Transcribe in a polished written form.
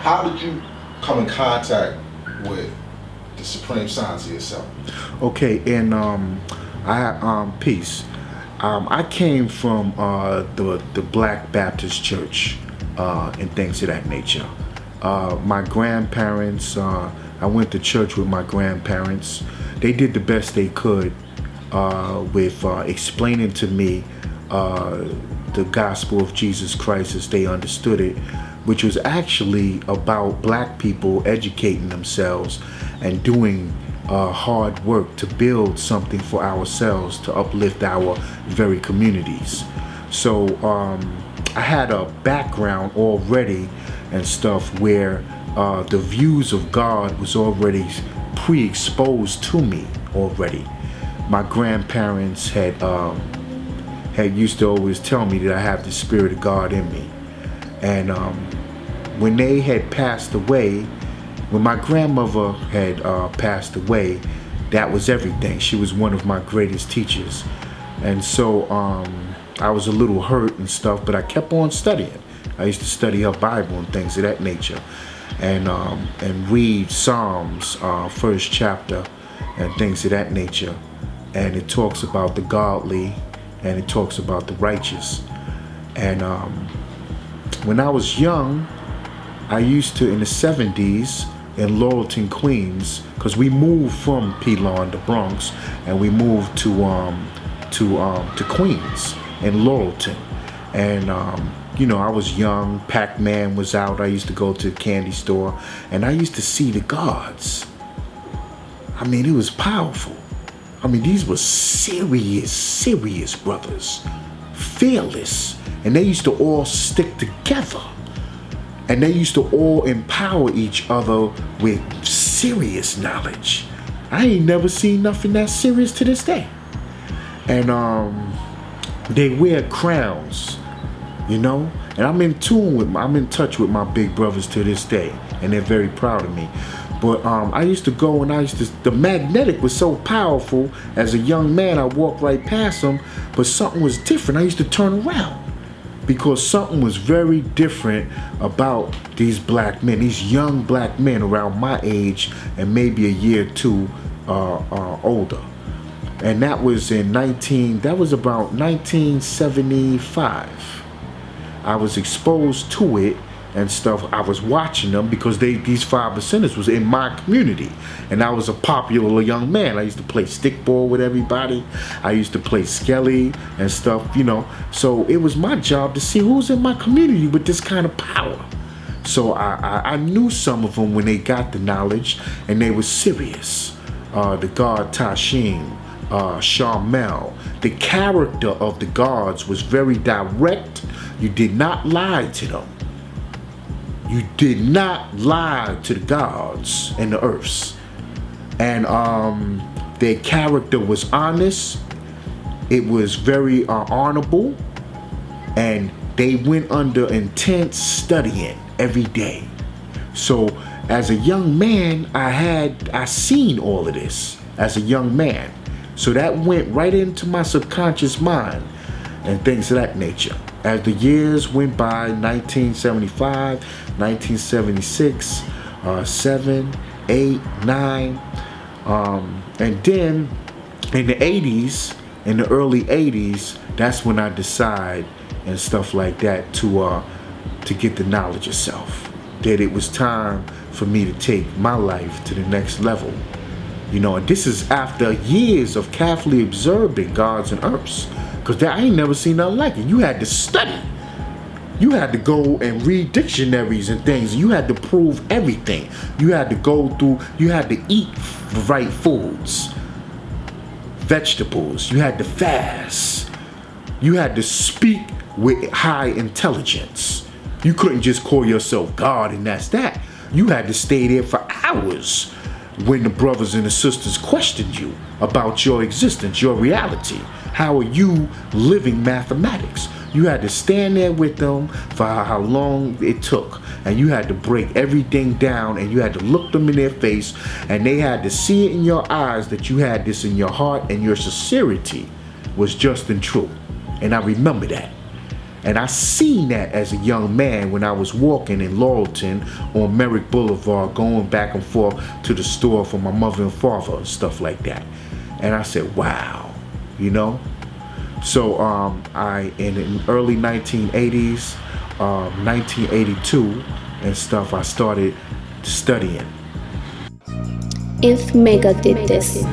how did you come in contact with the supreme signs of yourself? Okay, and peace. I came from the Black Baptist Church and things of that nature. My grandparents, I went to church with my grandparents. They did the best they could with explaining to me the gospel of Jesus Christ as they understood it, which was actually about black people educating themselves and doing hard work to build something for ourselves to uplift our very communities. So I had a background already and stuff where the views of God was already pre-exposed to me already. My grandparents had used to always tell me that I have the Spirit of God in me. And when they had passed away, when my grandmother had passed away, that was everything. She was one of my greatest teachers. And so I was a little hurt and stuff, but I kept on studying. I used to study her Bible and things of that nature, and read Psalms, first chapter, and things of that nature. And it talks about the godly, and it talks about the righteous. And when I was young, I used to, in the 70s, in Laurelton, Queens, because we moved from Pelon, the Bronx, and we moved to Queens in Laurelton. And I was young. Pac-Man was out. I used to go to the candy store, and I used to see the guards. I mean, it was powerful. I mean, these were serious brothers, fearless, and they used to all stick together. And they used to all empower each other with serious knowledge. I ain't never seen nothing that serious to this day. And they wear crowns, and I'm in touch with my big brothers to this day, and they're very proud of me. But I used to go, and the magnetic was so powerful. As a young man, I walked right past them, but something was different. I used to turn around, because something was very different about these black men, these young black men around my age and maybe a year or two older. And that was about 1975. I was exposed to it and stuff. I was watching them because these 5%ers was in my community, and I was a popular young man. I used to play stickball with everybody. I used to play skelly and stuff, So it was my job to see who's in my community with this kind of power. So I knew some of them when they got the knowledge, and they were serious. The guard Tashim, Sharmel. The character of the guards was very direct. You did not lie to them. You did not lie to the gods and the earths. And their character was honest. It was very honorable. And they went under intense studying every day. So as a young man, I seen all of this as a young man. So that went right into my subconscious mind and things of that nature. As the years went by, 1975, 1976, 7, 8, 9, and then in the 80s, in the early 80s, that's when I decide and stuff like that to get the knowledge of self. That it was time for me to take my life to the next level. And this is after years of carefully observing gods and earths. Because I ain't never seen nothing like it. You had to study. You had to go and read dictionaries and things. You had to prove everything. You had to go through, you had to eat the right foods, vegetables. You had to fast. You had to speak with high intelligence. You couldn't just call yourself God and that's that. You had to stay there for hours when the brothers and the sisters questioned you about your existence, your reality. How are you living mathematics? You had to stand there with them for how long it took. And you had to break everything down, and you had to look them in their face, and they had to see it in your eyes that you had this in your heart, and your sincerity was just and true. And I remember that. And I seen that as a young man when I was walking in Laurelton on Merrick Boulevard, going back and forth to the store for my mother and father and stuff like that. And I said, wow, you know? So in the early 1980s, 1982 and stuff, I started studying. If Mecca did this,